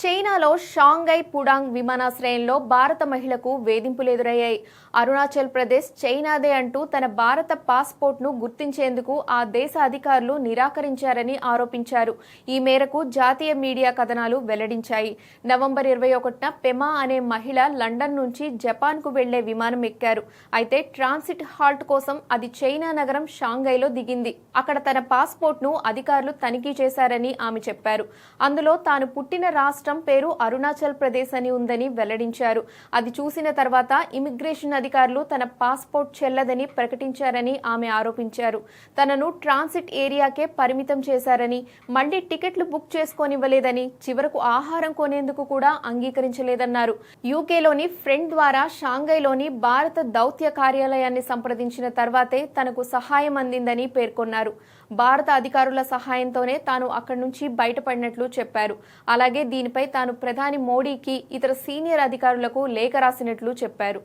చైనాలో Shanghai Pudong విమానాశ్రయంలో భారత మహిళకు వేధింపులు ఎదురయ్యాయి. అరుణాచల్ ప్రదేశ్ చైనాదే అంటూ తన భారత పాస్పోర్ట్ను గుర్తించేందుకు ఆ దేశ అధికారులు నిరాకరించారని ఆరోపించారు. ఈ మేరకు జాతీయ మీడియా కథనాలు వెల్లడించాయి. నవంబర్ 21న పెమా అనే మహిళ లండన్ నుంచి జపాన్కు వెళ్లే విమానం ఎక్కారు. అయితే ట్రాన్సిట్ హాల్ట్ కోసం అది చైనా నగరం షాంఘైలో దిగింది. అక్కడ తన పాస్పోర్ట్ను అధికారులు తనిఖీ చేశారని ఆమె చెప్పారు. అందులో తాను పుట్టిన రాష్ట్రం పేరు అరుణాచల్ ప్రదేశ్ అని ఉందని వెల్లడించారు. అది చూసిన తర్వాత ఇమిగ్రేషన్ అధికారులు తన పాస్పోర్ట్ చెల్లదని ప్రకటించారని ఆమె ఆరోపించారు. తనను ట్రాన్సిట్ ఏరియాకే పరిమితం చేశారని, మళ్లీ టికెట్లు బుక్ చేసుకోనివ్వలేదని, చివరకు ఆహారం కొనేందుకు కూడా అంగీకరించలేదన్నారు. యూకేలోని ఫ్రెండ్ ద్వారా షాంఘైలోని భారత దౌత్య కార్యాలయాన్ని సంప్రదించిన తర్వాతే తనకు సహాయం అందిందని పేర్కొన్నారు. భారత అధికారుల సహాయంతోనే తాను అక్కడి నుంచి బయటపడినట్లు చెప్పారు. అలాగే దీనిపై తాను ప్రధాని మోడీకి, ఇతర సీనియర్ అధికారులకు లేఖ రాసినట్లు చెప్పారు.